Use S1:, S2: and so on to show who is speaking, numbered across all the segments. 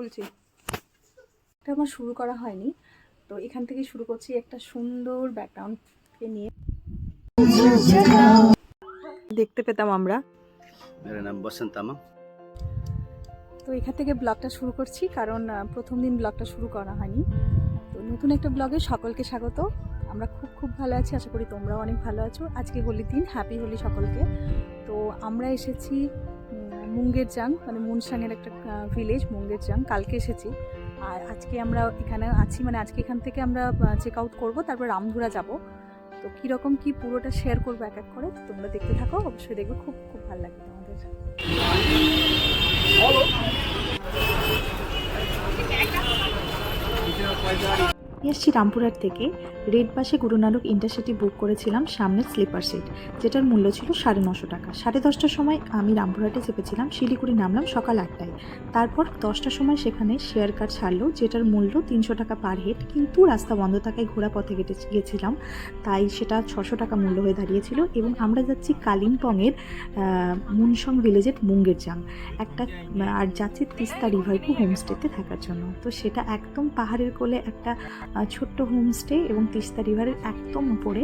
S1: খুলছি। এটা আমার শুরু করা হয়নি, তো এখান থেকে শুরু করছি একটা সুন্দর ব্যাকগ্রাউন্ডকে নিয়ে। দেখতে পেতাম আমরা।
S2: मेरा नाम बसंत तामा।
S1: তো এখান থেকে ব্লগটা শুরু করছি, কারণ প্রথম দিন ব্লগটা শুরু করা হয়নি। তো নতুন একটা ব্লগে সকলকে স্বাগত। আমরা খুব ভালো আছি, আশা করি তোমরাও অনেক ভালো আছো। আজকে হোলির দিন, হ্যাপি হোলি সকলকে। তো আমরা এসেছি মুঙ্গেরজাং, মানে মুনসাংয়ের একটা ভিলেজ মুঙ্গেরজাং। কালকে এসেছি, আর আজকে আমরা এখানে আছি, মানে আজকে এখান থেকে আমরা চেক আউট করবো, তারপর রামধুরা যাব। তো কীরকম কী পুরোটা শেয়ার করবো এক এক করে, তোমরা দেখতে থাকো, অবশ্যই দেখবে, খুব ভালো লাগবে তোমাদের। এসছি রামপুরহাট থেকে। রেড বাসে গুরু নানক ইন্টারসিটি বুক করেছিলাম, সামনে স্লিপার সিট, যেটার মূল্য ছিল 950 টাকা। 10:30টার সময় আমি রামপুরহাটে চেপেছিলাম, শিলিগুড়ি নামলাম সকাল 8টায়। তারপর 10টার সময় সেখানে শেয়ার কার ছাড়লো, যেটার মূল্য 300 টাকা পার হেড, কিন্তু রাস্তা বন্ধ থাকায় ঘোড়া পথে গেছিলাম, তাই সেটা 600 টাকা মূল্য হয়ে দাঁড়িয়েছিল। এবং আমরা যাচ্ছি কালিম্পংয়ের মুনসং ভিলেজের মুঙ্গেরজাং একটা, আর যাচ্ছি তিস্তা রিভার ভিউ হোমস্টেতে থাকার জন্য। তো সেটা একদম পাহাড়ের কোলে একটা ছোট্ট হোমস্টে, এবং তিস্তা রিভারের একদম উপরে।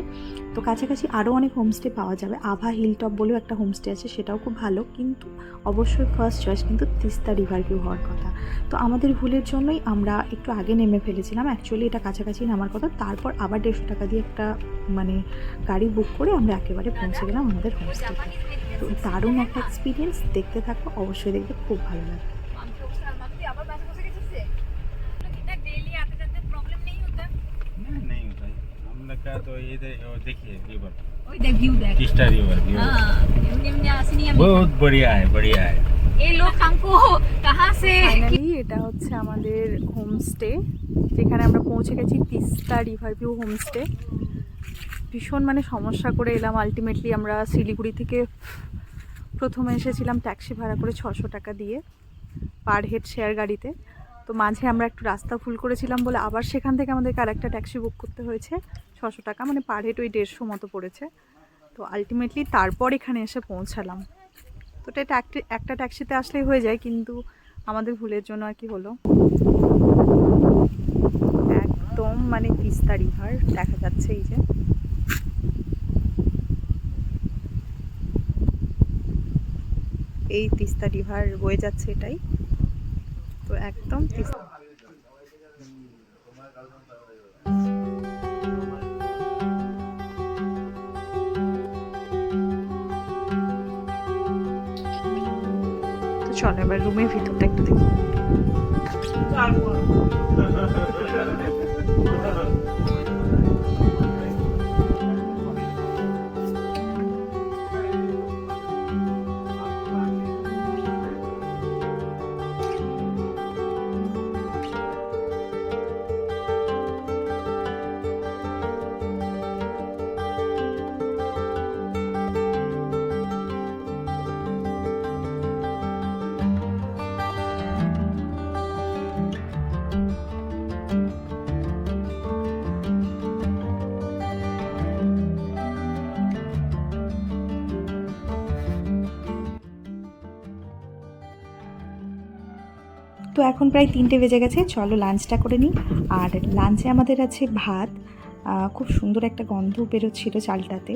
S1: তো কাছাকাছি আরও অনেক হোমস্টে পাওয়া যাবে। আভা হিল টপ বলেও একটা হোমস্টে আছে, সেটাও খুব ভালো, কিন্তু অবশ্যই ফার্স্ট চয়েস কিন্তু তিস্তা রিভার ভিউ হওয়ার কথা। তো আমাদের ভুলের জন্যই আমরা একটু আগে নেমে ফেলেছিলাম। অ্যাকচুয়ালি এটা কাছাকাছি নামার কথা, তারপর আবার 150 টাকা দিয়ে একটা গাড়ি বুক করে আমরা একেবারে পৌঁছে গেলাম আমাদের হোমস্টেতে। তো দারুণ একটা এক্সপিরিয়েন্স, দেখতে থাকো, অবশ্যই দেখতে খুব ভালো লাগবে।
S2: तो ये देखिए रिवर,
S3: व्यू देख
S2: तिस्ता रिवर व्यू बहुत बढ़िया है, बढ़िया है।
S3: ये लोग हमको कहाँ से
S1: ফাইনালি এটা হচ্ছে আমাদের হোমস্টে, যেখানে আমরা পৌঁছে গেছি, তিস্তা রিভার ভিউ হোমস্টে। ভীষণ সমস্যা করে এলাম। আলটিমেটলি আমরা শিলিগুড়ি থেকে প্রথমে এসেছিলাম ট্যাক্সি ভাড়া করে 600 টাকা দিয়ে পার হেড শেয়ার গাড়িতে। তো মাঝে আমরা একটু রাস্তা ভুল করেছিলাম বলে আবার সেখান থেকে আমাদেরকে আরেকটা ট্যাক্সি বুক করতে হয়েছে 600 টাকা, মানে পার হেড ওই 150 মতো পড়েছে। তো আলটিমেটলি তারপর এখানে এসে পৌঁছালাম। তো এটা একটা ট্যাক্সিতে আসলেই হয়ে যায়, কিন্তু আমাদের ভুলের জন্য আর কি হলো। একদম তিস্তা রিভার দেখা যাচ্ছে, এই যে এই তিস্তা রিভার বয়ে যাচ্ছে, এটাই তো একদম তিস্তা। তো চলো এবার রুমের ভিতরটা একটু দেখি। তো এখন প্রায় 3টে বেজে গেছে, চলো লাঞ্চটা করে নিই। আর লাঞ্চে আমাদের আছে ভাত, খুব সুন্দর একটা গন্ধ বেরোচ্ছিল চালটাতে।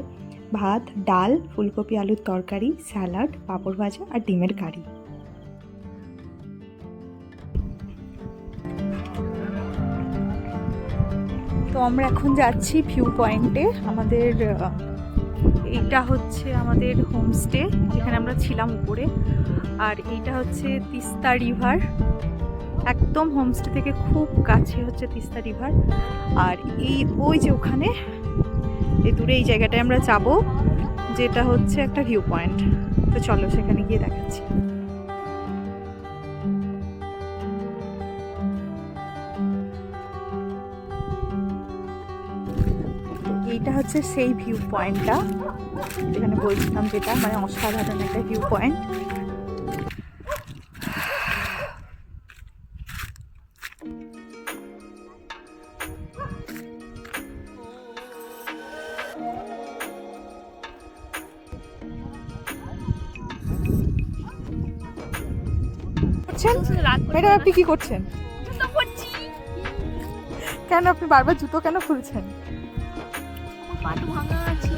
S1: ভাত, ডাল, ফুলকপি আলুর তরকারি, স্যালাড, পাঁপড় ভাজা আর ডিমের কারি। তো আমরা এখন যাচ্ছি ভিউ পয়েন্টে। আমাদের এইটা হচ্ছে আমাদের হোমস্টে, যেখানে আমরা ছিলাম উপরে। আর এইটা হচ্ছে তিস্তা রিভার, একদম হোমস্টে থেকে খুব কাছে হচ্ছে তিস্তা রিভার। আর ওই যে ওখানে এই দূরে এই জায়গাটায় আমরা যাব, যেটা হচ্ছে একটা ভিউ পয়েন্ট। তো চলো সেখানে গিয়ে দেখাচ্ছি। এইটা হচ্ছে সেই ভিউ পয়েন্টটা যেখানে বলছিলাম, যেটা অসাধারণ একটা ভিউ পয়েন্ট। ম্যাডাম আপনি কি করছেন?
S3: জুতো পরছি।
S1: কেন আপনি বারবার জুতো কেন খুলছেন?
S3: আমার পাটা ভাঙা আছে।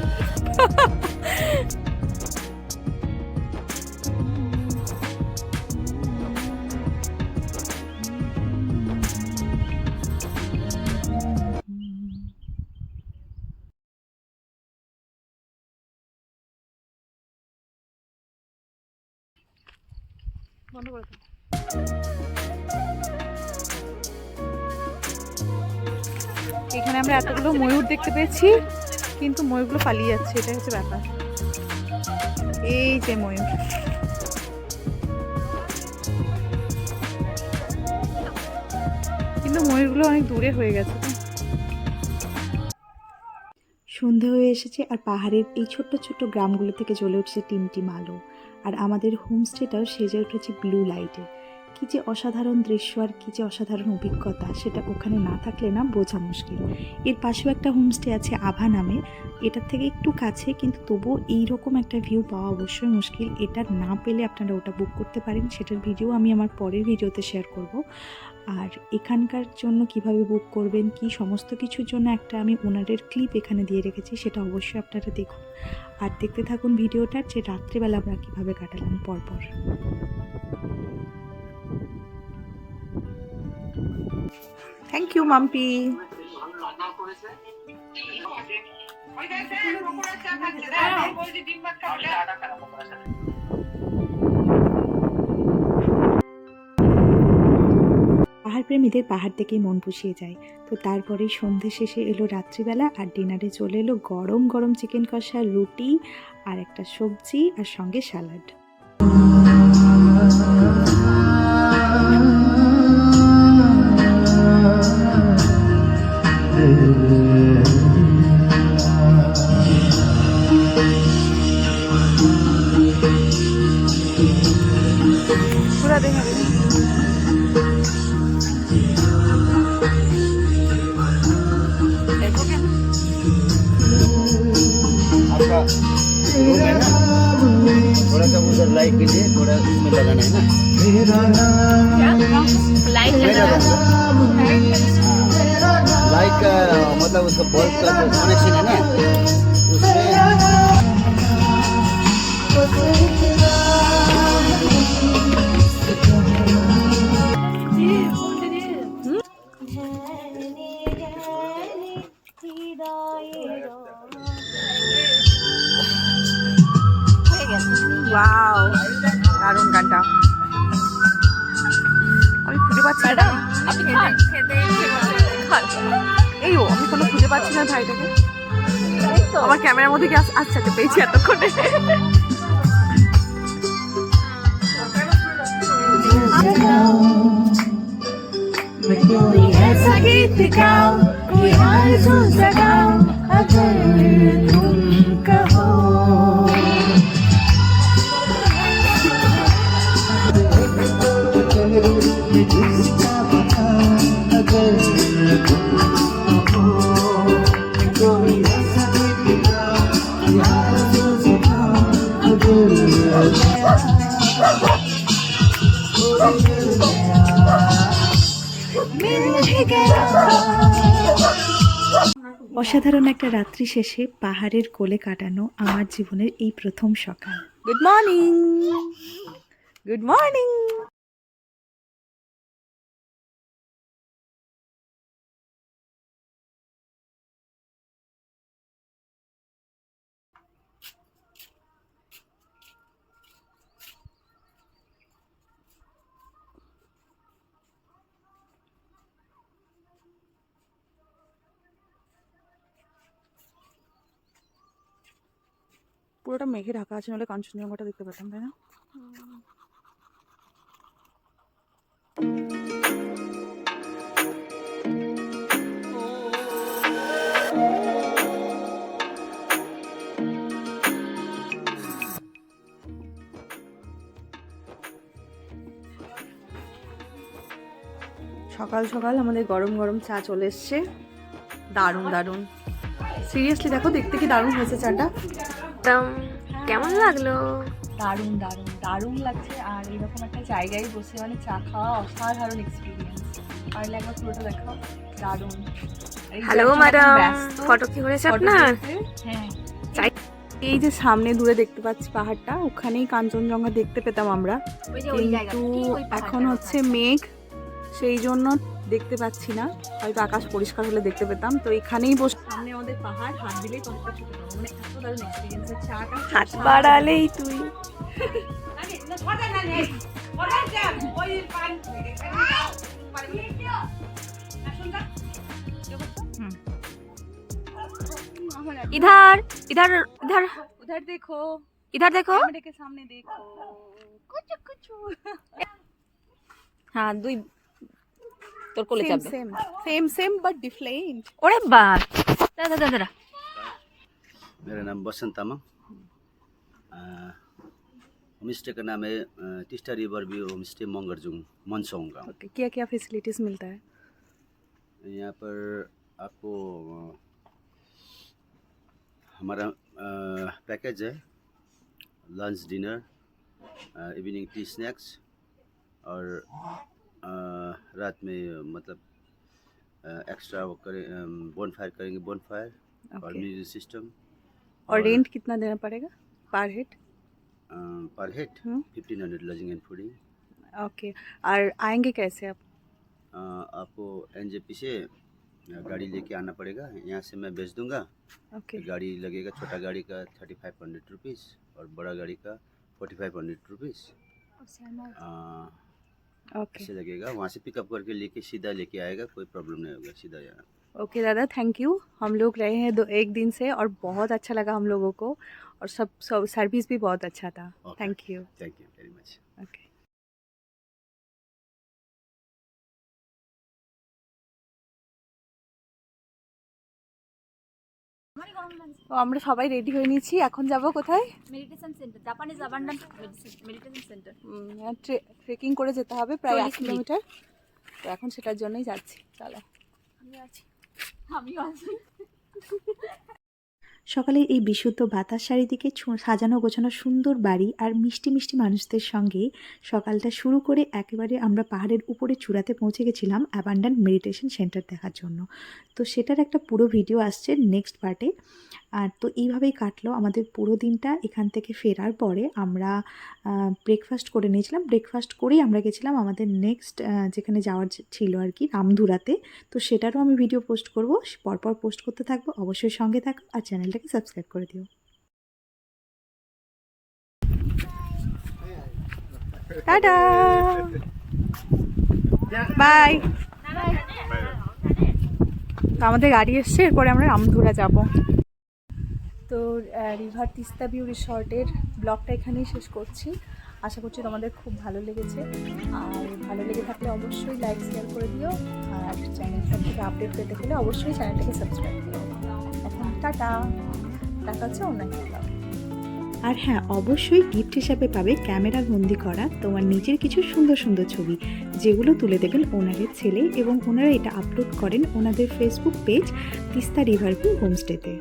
S1: বন্ধ করে দাও। এখানে আমরা এতগুলো ময়ূর দেখতে পেয়েছি, কিন্তু ময়ূরগুলো পালিয়ে যাচ্ছে, এটাই হচ্ছে ব্যাপার। এই যে ময়ূর, কিন্তু ময়ূরগুলো অনেক দূরে হয়ে গেছে। সন্ধে হয়ে এসেছে আর পাহাড়ের এই ছোট্ট ছোট্ট গ্রামগুলো থেকে জ্বলে উঠছে টিমটিম আলো, আর আমাদের হোমস্টেটাও সেজে উঠেছে ব্লু লাইটে। কী যে অসাধারণ দৃশ্য আর কী যে অসাধারণ অভিজ্ঞতা, সেটা ওখানে না থাকলে না বোঝা মুশকিল। এর পাশেও একটা হোমস্টে আছে আভা নামে, এটার থেকে একটু কাছে, কিন্তু তবুও এইরকম একটা ভিউ পাওয়া অবশ্যই মুশকিল। এটা না পেলে আপনারা ওটা বুক করতে পারেন, সেটার ভিডিও আমি আমার পরের ভিডিওতে শেয়ার করব। আর এখানকার জন্য কিভাবে বুক করবেন, কি সমস্ত কিছুর জন্য একটা আমি ওনারের ক্লিপ এখানে দিয়ে রেখেছি, সেটা অবশ্যই আপনারা দেখুন। আর দেখতে থাকুন ভিডিওটা, যে রাত্রিবেলা আমরা কীভাবে কাটালাম পরপর। Thank you Mampi. পাহাড় প্রেমীদের পাহাড় থেকেই মন পুষিয়ে যায়। তো তারপরেই সন্ধে শেষে এলো রাত্রিবেলা, আর ডিনারে চলে এলো গরম গরম চিকেন কষা, রুটি আর একটা সবজি আর সঙ্গে স্যালাড। পুরা দেখা
S4: आपका रूम है ना, थोड़ा सा उधर लाइट के लिए थोड़ा इसमें लगाना है ना,
S3: लाइट
S4: नहीं लगाना। लाइट का मतलब उसका बल्ब का जो कनेक्शन है ना उसमें
S1: ওয়াও, দারুণ গানটা। আমি খুঁজে পাচ্ছি না।
S3: আপনি খান, খেতে
S1: এই ও, আমি কোনো খুঁজে পাচ্ছি না ভাইটাকে। আমার ক্যামেরার মধ্যে কি আচ্ছা আচ্ছা পেয়েছি এতক্ষণে।
S5: कोई ऐसा गीत गाओ, कोई आरज़ू जगाओ, अगर तुम कहो।
S1: অসাধারণ একটা রাত্রি শেষে পাহাড়ের কোলে কাটানো আমার জীবনের এই প্রথম সকাল। Good morning, good morning. পুরোটা মেঘে ঢাকা আছে, নাহলে কাঞ্চনজঙ্ঘাটা দেখতে পেতাম, তাই না? সকাল সকাল আমাদের গরম গরম চা চলে এসছে। দারুণ দারুণ, সিরিয়াসলি দেখো দেখতে কি দারুণ হয়েছে চাটা।
S3: কেমন লাগলো?
S1: দারুণ দারুণ।
S5: দারুণ লাগছে। আর এরকম একটা জায়গায় বসে মানে চা খাওয়া অসাধারণ এক্সপিরিয়েন্স। পারলে একবার পুরোটা দেখাও, দারুণ।
S3: হ্যালো ম্যাডাম, ফটো কি হয়েছে আপনার?
S5: হ্যাঁ, এই যে সামনে দূরে দেখতে পাচ্ছি পাহাড়টা, ওখানেই কাঞ্চনজঙ্ঘা দেখতে পেতাম আমরা, কিন্তু এখন হচ্ছে মেঘ, সেই জন্য দেখতে পাচ্ছি না। হয়তো আকাশ পরিষ্কার হলে দেখতে পেতাম। তো এখানেই বসে সামনে আমাদের পাহাড়, হাত দিলেই কতটা ছোট পাবো, মানে এত দারুণ এক্সপিরিয়েন্স। চাটা
S3: হাত বাড়ালেই তুই। इधर इधर इधर
S5: उधर देखो,
S3: इधर देखो।
S5: कैमरे के सामने देखो, कुछ कुछ
S3: हाँ दुई তোর কোলে
S5: सेम
S3: চাপবে।
S5: Same same same but different.
S3: ওরে বাস, দাদা দাদা দাদা।
S4: मेरा नाम बसंत तामाङ। होम स्टे का नाम है Teesta river view home stay Mangarjung Mansong गाँव।
S5: ओके, क्या क्या फैसिलिटीज मिलता है?
S4: यहाँ पर आपको हमारा पैकेज है lunch dinner evening tea snacks और रात में मतलब एक्स्ट्रा वो करें बोन फायर करेंगे बोन फायर और
S5: Okay.
S4: म्यूजिक सिस्टम
S5: और रेंट कितना देना पड़ेगा पर हेड?
S4: पर head
S5: hmm.
S4: 1500 lodging and fooding.
S5: Okay, और आएंगे कैसे आप?
S4: आपको एनजेपी से गाड़ी लेके आना पड़ेगा। यहाँ से मैं भेज दूंगा।
S5: ओके,
S4: गाड़ी लगेगा, छोटा गाड़ी का 3500 रुपीज़ और बड़ा गाड़ी का 4500 रुपीज़
S5: ओके
S4: ऐसे लगेगा। वहाँ से पिकअप करके लेके सीधा लेके आएगा, कोई प्रॉब्लम नहीं होगा, सीधा यहाँ।
S5: ओके दादा, थैंक यू। हम लोग रहे हैं 1 दिन से और बहुत अच्छा लगा हम लोगों को, और सब सर्विस भी बहुत अच्छा था।
S4: Okay.
S5: Thank you.
S4: Thank you very much.
S5: Okay, তো আমরা সবাই রেডি হয়ে নিয়েছি, এখন যাব কোথায়?
S2: Meditation centre, Japanese abundant meditation centre.
S5: Trekking করে যেতে হবে প্রায়
S2: 40
S5: 1 কিলোমিটার, তো এখন সেটার জন্যই যাচ্ছি। চলো।
S2: আমিও আছি।
S1: সকালে এই বিশুদ্ধ বাতাস চারিদিকে সাজানো গোছানো সুন্দর বাড়ি আর মিষ্টি মিষ্টি মানুষদের সঙ্গে সকালটা শুরু করে একেবারে আমরা পাহাড়ের উপরে চূড়াতে পৌঁছে গেছিলাম অ্যাবান্ডান্ট মেডিটেশন সেন্টার দেখার জন্য। তো সেটার একটা পুরো ভিডিও আসছে নেক্সট পার্টে। আর তো এইভাবেই কাটলো আমাদের পুরো দিনটা। এখান থেকে ফেরার পরে আমরা ব্রেকফাস্ট করে নিয়েছিলাম। ব্রেকফাস্ট করেই আমরা গেছিলাম আমাদের নেক্সট যেখানে যাওয়ার ছিল আর কি, রামধুরাতে। তো সেটারও আমি ভিডিও পোস্ট করব, পরপর পোস্ট করতে থাকবো। অবশ্যই সঙ্গে থাকো আর চ্যানেলটাকে সাবস্ক্রাইব করে দিও।
S5: Tata, bye. তো আমাদের গাড়ি এসছে, এরপরে আমরা রামধুরা যাব। তো রিভার তিস্তা ভিউ রিসর্টের ব্লগটা এখানেই শেষ করছি। আশা করছি তোমাদের খুব ভালো লেগেছে, আর ভালো লেগে থাকলে অবশ্যই লাইক শেয়ার করে দিও, আর চ্যানেলটা থেকে আপডেট পেতে হলে অবশ্যই চ্যানেলটাকে সাবস্ক্রাইব করো। এখন টাটা, দেখা হচ্ছে অন্য একটা ব্লগ।
S1: আর হ্যাঁ, অবশ্যই গিফট হিসাবে পাবে ক্যামেরার বন্দি করা তোমার নিজের কিছু সুন্দর সুন্দর ছবি, যেগুলো তুলে দেবেন ওনারের ছেলে, এবং ওনারা এটা আপলোড করেন ওনাদের Facebook page Teesta river view হোমস্টেতে।